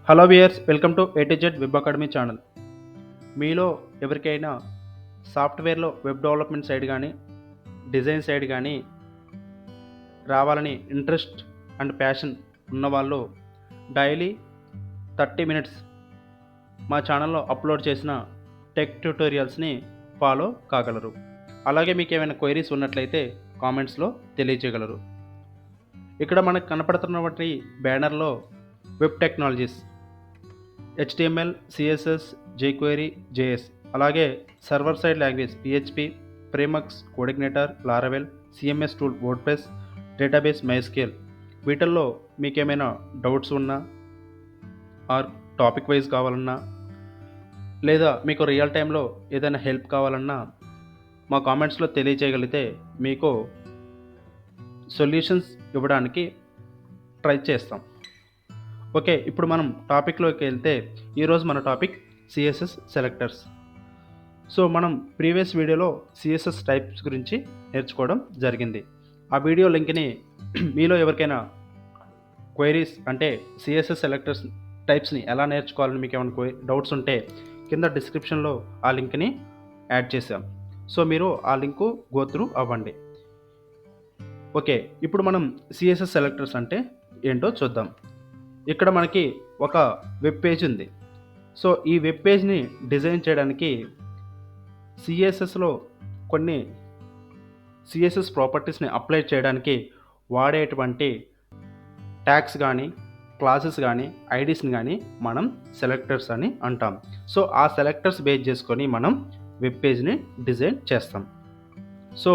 Hello viewers, welcome to A to Z web academy channel. మీలో ఎవరికైనా సాఫ్ట్వేర్లో web development side కానీ design side కానీ రావాలని ఇంట్రెస్ట్ అండ్ ప్యాషన్ ఉన్నవాళ్ళు డైలీ 30 minutes మా ఛానల్లో అప్లోడ్ చేసిన టెక్ ట్యూటోరియల్స్ని ఫాలో కాగలరు. అలాగే మీకు ఏమైనా క్వైరీస్ ఉన్నట్లయితే కామెంట్స్లో తెలియజేయగలరు. ఇక్కడ మనకు కనపడుతున్నటువంటి బ్యానర్లో web technologies, HTML, CSS, jQuery, JS, అలాగే server side language PHP, frameworks, coordinator, Laravel, CMS tool, WordPress, database, MySQL. వీటిల్లో మీకేమైనా డౌట్స్ ఉన్నా ఆర్ టాపిక్ వైజ్ కావాలన్నా లేదా మీకు రియల్ టైంలో ఏదైనా హెల్ప్ కావాలన్నా మా కామెంట్స్లో తెలియజేయగలిగితే మీకు సొల్యూషన్స్ ఇవ్వడానికి ట్రై చేస్తాం. ఓకే, ఇప్పుడు మనం టాపిక్లోకి వెళ్తే ఈరోజు మన టాపిక్ CSS సెలెక్టర్స్. సో మనం ప్రీవియస్ వీడియోలో CSS టైప్స్ గురించి నేర్చుకోవడం జరిగింది. ఆ వీడియో లింక్ని మీలో ఎవరికైనా క్వైరీస్ అంటే CSS సెలెక్టర్స్ టైప్స్ని ఎలా నేర్చుకోవాలని మీకు ఏమైనా డౌట్స్ ఉంటే కింద డిస్క్రిప్షన్లో ఆ లింక్ని యాడ్ చేసాం. సో మీరు ఆ లింకు గో త్రూ అవ్వండి. ఓకే, ఇప్పుడు మనం CSS సెలెక్టర్స్ అంటే ఏంటో చూద్దాం. ఇక్కడ మనకి ఒక వెబ్ పేజ్ ఉంది. సో ఈ వెబ్ పేజ్ని డిజైన్ చేయడానికి CSSలో కొన్ని CSS ప్రాపర్టీస్ని అప్లై చేయడానికి వాడేటువంటి ట్యాగ్స్ కానీ క్లాసెస్ కానీ ఐడీస్ని కానీ మనం సెలెక్టర్స్ అని అంటాం. సో ఆ సెలెక్టర్స్ బేస్ చేసుకొని మనం వెబ్ పేజ్ని డిజైన్ చేస్తాం. సో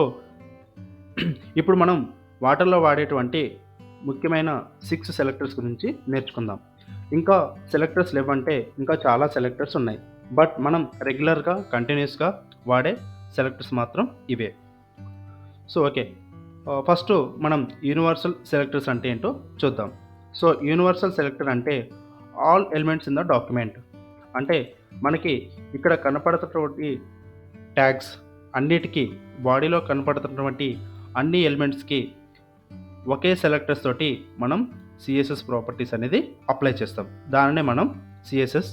ఇప్పుడు మనం వాటర్లో వాడేటువంటి ముఖ్యమైన 6 సెలెక్టర్స్ గురించి నేర్చుకుందాం. ఇంకా సెలెక్టర్స్ లేవంటే ఇంకా చాలా సెలెక్టర్స్ ఉన్నాయి, బట్ మనం రెగ్యులర్గా కంటిన్యూస్గా వాడే సెలెక్టర్స్ మాత్రం ఇవే. సో ఓకే, ఫస్ట్ మనం యూనివర్సల్ సెలెక్టర్స్ అంటే ఏంటో చూద్దాం. సో యూనివర్సల్ సెలెక్టర్ అంటే all elements in the document. అంటే మనకి ఇక్కడ కనపడుతున్నటువంటి ట్యాగ్స్ అన్నిటికీ, బాడీలో కనపడుతున్నటువంటి అన్ని ఎలిమెంట్స్కి ఒకే సెలెక్టర్స్ తోటి మనం CSS ప్రాపర్టీస్ అనేది అప్లై చేస్తాం. దానినే మనం CSS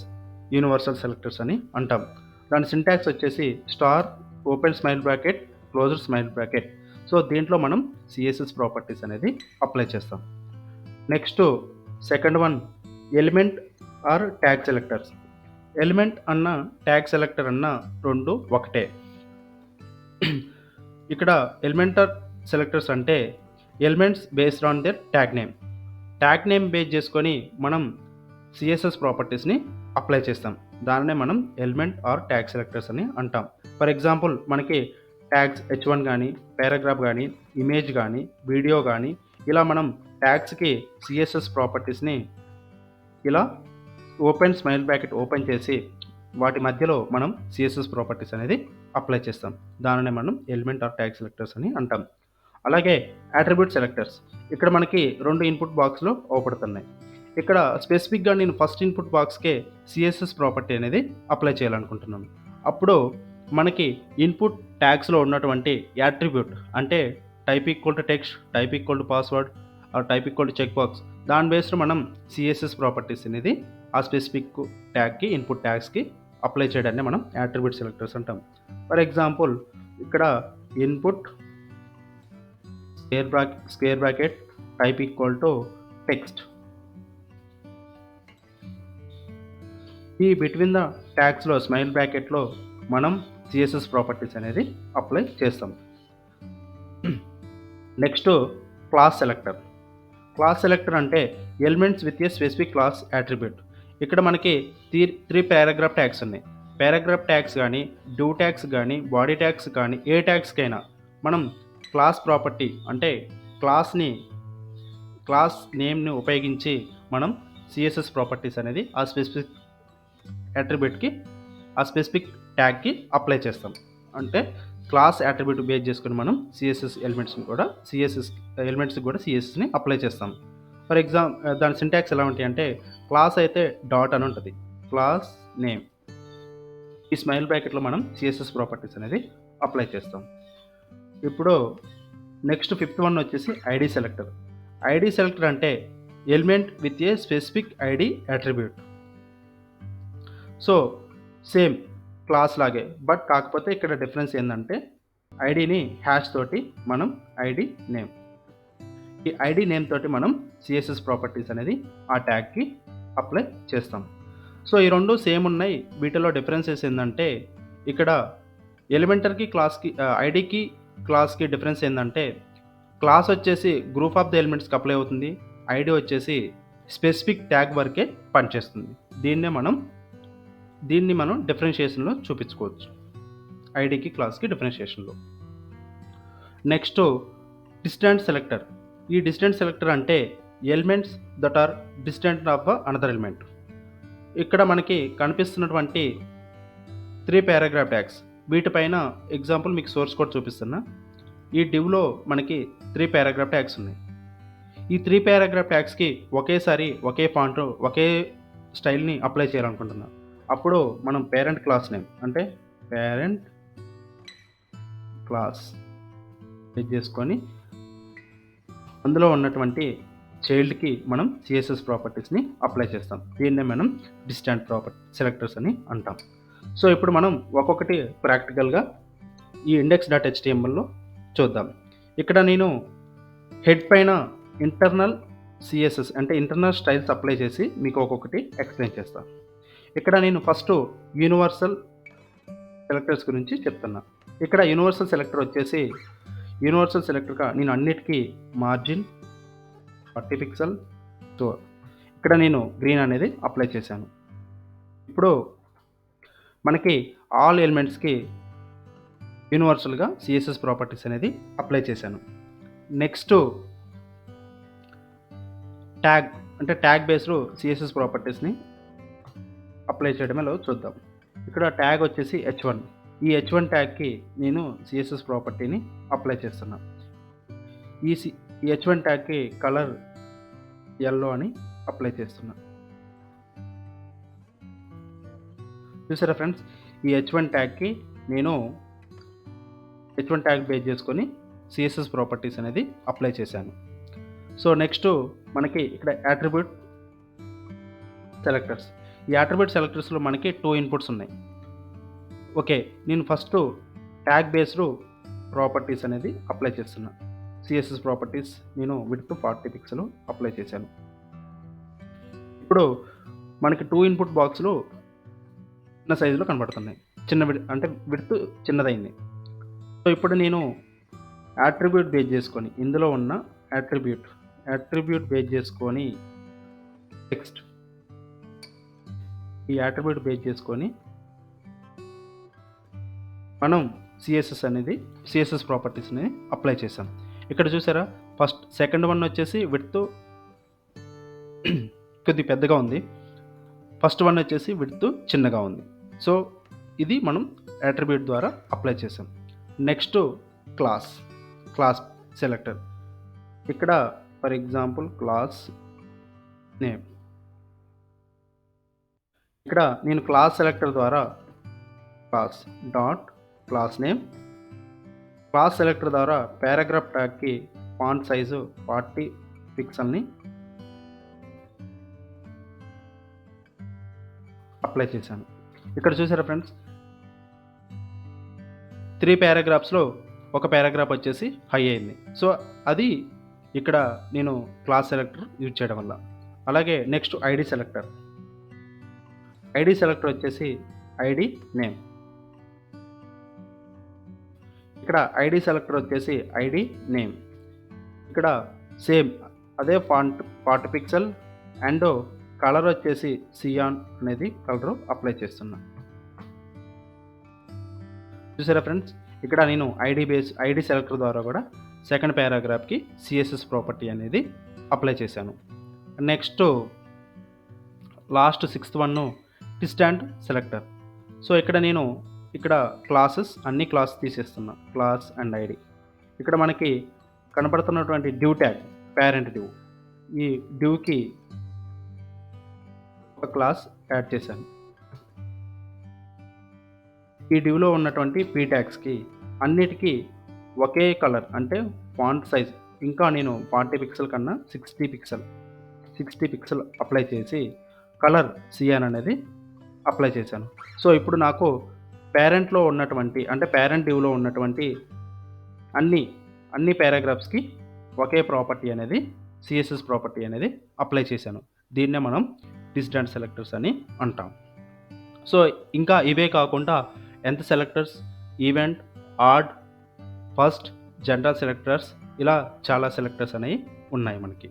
యూనివర్సల్ సెలెక్టర్స్ అని అంటాం. దాని సింటాక్స్ వచ్చేసి star, open small bracket, closer small bracket. So దీంట్లో మనం CSS ప్రాపర్టీస్ అనేది అప్లై చేస్తాం. Next second one element or tag selectors. Element అన్న ట్యాగ్ సెలెక్టర్ అన్న రెండు ఒకటే. ఇక్కడ ఎలిమెంటర్ సెలెక్టర్స్ అంటే elements based on their tag name base చేసుకొని మనం CSS ప్రాపర్టీస్ని అప్లై చేస్తాం. దానినే మనం ఎలిమెంట్ ఆర్ ట్యాగ్ సెలెక్టర్స్ అని అంటాం. ఫర్ ఎగ్జాంపుల్ మనకి ట్యాగ్స్ H1 కానీ, పారాగ్రాఫ్ కానీ, ఇమేజ్ కానీ, వీడియో కానీ, ఇలా మనం ట్యాగ్స్కి CSS ప్రాపర్టీస్ని ఇలా ఓపెన్ స్మైల్ బ్రాకెట్ ఓపెన్ చేసి వాటి మధ్యలో మనం CSS ప్రాపర్టీస్ అనేది అప్లై చేస్తాం. దానినే మనం ఎలిమెంట్ ఆర్ ట్యాగ్ సెలెక్టర్స్ అని అంటాం. అలాగే అట్రిబ్యూట్ సెలెక్టర్స్. ఇక్కడ మనకి 2 ఇన్పుట్ బాక్స్లు అవపడుతున్నాయి. ఇక్కడ స్పెసిఫిక్గా నేను ఫస్ట్ ఇన్పుట్ బాక్స్కే CSS ప్రాపర్టీ అనేది అప్లై చేయాలనుకుంటున్నాను. అప్పుడు మనకి ఇన్పుట్ ట్యాగ్స్లో ఉన్నటువంటి యాట్రిబ్యూట్ అంటే type equal to text, type equal to password, type equal to check box, దాని బేస్డ్ మనం CSS ప్రాపర్టీస్ అనేది ఆ స్పెసిఫిక్ ట్యాగ్కి, ఇన్పుట్ ట్యాగ్స్కి అప్లై చేయడాన్ని మనం యాట్రిబ్యూట్ సెలెక్టర్స్ అంటాం. ఫర్ ఎగ్జాంపుల్ ఇక్కడ input square bracket type equal to text. ఈ బిట్వీన్ ద ట్యాగ్స్లో స్మైల్ బ్రాకెట్లో మనం CSS ప్రాపర్టీస్ అనేది అప్లై చేస్తాం. Next class selector. Class selector అంటే elements with a specific class attribute. ఇక్కడ మనకి 3 పారాగ్రాఫ్ ట్యాగ్స్ ఉన్నాయి. పారాగ్రాఫ్ ట్యాగ్స్ కానీ, డూ ట్యాగ్స్ కానీ, బాడీ ట్యాగ్స్ కానీ, ఏ ట్యాగ్స్కైనా మనం క్లాస్ ప్రాపర్టీ అంటే క్లాస్ నేమ్ని ఉపయోగించి మనం CSS ప్రాపర్టీస్ అనేది ఆ స్పెసిఫిక్ యాట్రిబ్యూట్కి, ఆ స్పెసిఫిక్ ట్యాగ్కి అప్లై చేస్తాం. అంటే క్లాస్ యాట్రిబ్యూట్ బేస్ చేసుకుని మనం CSS ఎలిమెంట్స్ని కూడా CSSని అప్లై చేస్తాం. ఫర్ ఎగ్జాంపుల్ దాని సింటాక్స్ ఎలా ఉంటాయి అంటే క్లాస్ అయితే డాట్ అని ఉంటుంది, క్లాస్ నేమ్. ఈ స్మైల్ బ్రాకెట్లో మనం CSS ప్రాపర్టీస్ అనేది అప్లై చేస్తాం. ఇప్పుడు నెక్స్ట్ 5th వన్ వచ్చేసి ఐడి సెలెక్టర్. ఐడి సెలెక్టర్ అంటే element with a specific ID attribute. So same class లాగే, బట్ కాకపోతే ఇక్కడ డిఫరెన్స్ ఏంటంటే ఐడిని హ్యాష్ తోటి మనం ఐడి నేమ్, ఈ ఐడి నేమ్ తోటి మనం సిఎస్ఎస్ ప్రాపర్టీస్ అనేది ఆ ట్యాగ్కి అప్లై చేస్తాం. సో ఈ రెండు సేమ్ ఉన్నాయి. వీటిలో డిఫరెన్సెస్ ఏంటంటే ఇక్కడ ఎలిమెంటర్కి క్లాస్కి ఐడికి క్లాస్కి డిఫరెన్స్ ఏంటంటే క్లాస్ వచ్చేసి గ్రూప్ ఆఫ్ ద ఎలిమెంట్స్కి అప్లై అవుతుంది, ఐడి వచ్చేసి స్పెసిఫిక్ ట్యాగ్ వరకే పనిచేస్తుంది. దీన్ని మనం డిఫరెన్షియేషన్లో చూపించుకోవచ్చు, ఐడికి క్లాస్కి డిఫరెన్షియేషన్లో. Next distant selector. ఈ డిస్టెంట్ సెలెక్టర్ అంటే elements that are distant of another element. ఇక్కడ మనకి కనిపిస్తున్నటువంటి 3 పారాగ్రాఫ్ ట్యాగ్స్, వీటిపైన ఎగ్జాంపుల్ మీకు సోర్స్ కోడ్ చూపిస్తున్నా. ఈ డివ్లో మనకి 3 పారాగ్రాఫ్ ట్యాగ్స్ ఉన్నాయి. ఈ 3 పారాగ్రాఫ్ ట్యాగ్స్కి ఒకేసారి ఒకే ఫాంట్ ఒకే స్టైల్ని అప్లై చేయాలనుకుంటున్నా. అప్పుడు మనం పేరెంట్ క్లాస్ నేమ్ అంటే పేరెంట్ క్లాస్ చేసుకొని అందులో ఉన్నటువంటి చైల్డ్కి మనం సిఎస్ఎస్ ప్రాపర్టీస్ని అప్లై చేస్తాం. దీన్నే మనం డిస్టెంట్ సెలెక్టర్స్ అని అంటాం. సో ఇప్పుడు మనం ఒక్కొక్కటి ప్రాక్టికల్గా ఈ index.htmlలో చూద్దాం. ఇక్కడ నేను హెడ్ పైన ఇంటర్నల్ సిఎస్ఎస్ అంటే ఇంటర్నల్ స్టైల్స్ అప్లై చేసి మీకు ఒక్కొక్కటి ఎక్స్ప్లెయిన్ చేస్తాను. ఇక్కడ నేను ఫస్ట్ యూనివర్సల్ సెలెక్టర్స్ గురించి చెప్తున్నా. ఇక్కడ యూనివర్సల్ సెలెక్టర్ వచ్చేసి యూనివర్సల్ సెలెక్టర్గా నేను అన్నిటికీ మార్జిన్ 40 పిక్సెల్, సో ఇక్కడ నేను గ్రీన్ అనేది అప్లై చేశాను. ఇప్పుడు మనకి ఆల్ ఎలిమెంట్స్కి యూనివర్సల్గా సిఎస్ఎస్ ప్రాపర్టీస్ అనేది అప్లై చేశాను. నెక్స్ట్ ట్యాగ్ అంటే ట్యాగ్ బేస్డ్ సిఎస్ఎస్ ప్రాపర్టీస్ని అప్లై చేయడమేలో చూద్దాం. ఇక్కడ ట్యాగ్ వచ్చేసి h1. ఈ h1 ట్యాగ్కి నేను సిఎస్ఎస్ ప్రాపర్టీని అప్లై చేస్తున్నా. ఈ h1 ట్యాగ్కి కలర్ yellow అని అప్లై చేస్తున్నా. చూసారా ఫ్రెండ్స్, ఈ h1 ట్యాగ్కి నేను h1 ట్యాగ్ బేస్ చేసుకొని సిఎస్ఎస్ ప్రాపర్టీస్ అనేది అప్లై చేశాను. సో నెక్స్ట్ మనకి ఇక్కడ యాట్రిబ్యూట్ సెలెక్టర్స్. ఈ యాట్రిబ్యూట్ సెలెక్టర్స్లో మనకి 2 ఇన్పుట్స్ ఉన్నాయి. ఓకే, నేను ఫస్ట్ ట్యాగ్ బేస్డ్ ప్రాపర్టీస్ అనేది అప్లై చేస్తున్నా. సిఎస్ఎస్ ప్రాపర్టీస్ నేను విడ్త్ 40 పిక్సెల్ అప్లై చేశాను. ఇప్పుడు మనకి 2 ఇన్పుట్ బాక్సులు చిన్న సైజులో కనబడుతున్నాయి, అంటే విడ్త్ చిన్నదైంది. సో ఇప్పుడు నేను యాట్రిబ్యూట్ బేస్ చేసుకొని ఇందులో ఉన్న యాట్రిబ్యూట్ బేస్ చేసుకొని టెక్స్ట్, ఈ యాట్రిబ్యూట్ బేస్ చేసుకొని మనం సిఎస్ఎస్ ప్రాపర్టీస్ అనేది అప్లై చేసాం. ఇక్కడ చూసారా, సెకండ్ వన్ వచ్చేసి విడ్త్ కొద్ది పెద్దగా ఉంది, ఫస్ట్ వన్ వచ్చేసి విడ్త్ చిన్నగా ఉంది. సో ఇది మనం యాట్రిబ్యూట్ ద్వారా అప్లై చేసాం. Next class selector. ఇక్కడ ఫర్ ఎగ్జాంపుల్ క్లాస్ నేమ్, ఇక్కడ నేను క్లాస్ సెలెక్టర్ ద్వారా క్లాస్ నేమ్, క్లాస్ సెలెక్టర్ ద్వారా పారాగ్రాఫ్ ట్యాగ్కి ఫాంట్ సైజు 40 పిక్సెల్ని అప్లై చేశాను. ఇక్కడ చూసారా ఫ్రెండ్స్, 3 పారాగ్రాఫ్స్లో ఒక పారాగ్రాఫ్ వచ్చేసి హై అయింది. సో అది ఇక్కడ నేను క్లాస్ సెలెక్టర్ యూజ్ చేయడం వల్ల. అలాగే నెక్స్ట్ ఐడి సెలెక్టర్ వచ్చేసి ఐడి నేమ్. ఇక్కడ ఐడి సెలెక్టర్ వచ్చేసి ఐడి నేమ్. ఇక్కడ సేమ్ అదే ఫాంట్ 40 పిక్సెల్ అండ్ కలర్ వచ్చేసి సియాన్ అనేది కలర్ అప్లై చేస్తున్నా. చూసారా ఫ్రెండ్స్, ఇక్కడ నేను ఐడి సెలెక్టర్ ద్వారా కూడా సెకండ్ పారాగ్రాఫ్కి సిఎస్ఎస్ ప్రాపర్టీ అనేది అప్లై చేశాను. Next last 6th one distant selector. So ఇక్కడ నేను అన్ని క్లాస్ తీసేస్తున్నా, క్లాస్ అండ్ ఐడి. ఇక్కడ మనకి కనపడుతున్నటువంటి డివ్ ట్యాగ్ పేరెంట్ డివ్, ఈ డివ్కి ఒక క్లాస్ యాడ్ చేశాను. ఈ డివ్లో ఉన్నటువంటి పీ ట్యాగ్స్కి అన్నిటికీ ఒకే కలర్ అంటే ఫాంట్ సైజ్ ఇంకా నేను 40 పిక్సెల్ కన్నా 60 పిక్సెల్ అప్లై చేసి కలర్ సియాన్ అనేది అప్లై చేశాను. సో ఇప్పుడు నాకు పేరెంట్లో ఉన్నటువంటి అంటే పేరెంట్ డివ్లో ఉన్నటువంటి అన్ని అన్ని పారాగ్రాఫ్స్కి ఒకే ప్రాపర్టీ అనేది సిఎస్ఎస్ ప్రాపర్టీ అనేది అప్లై చేశాను. దీన్నే మనం డిస్టెంట్ సెలెక్టర్స్ అని అంటాం. సో ఇంకా ఇవే కాకుండా nth selectors, even, odd, first, general selectors ఇలా చాలా సెలెక్టర్స్ అనేవి ఉన్నాయి మనకి.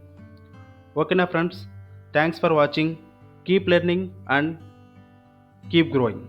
ఓకేనా friends, thanks for watching. Keep learning and keep growing.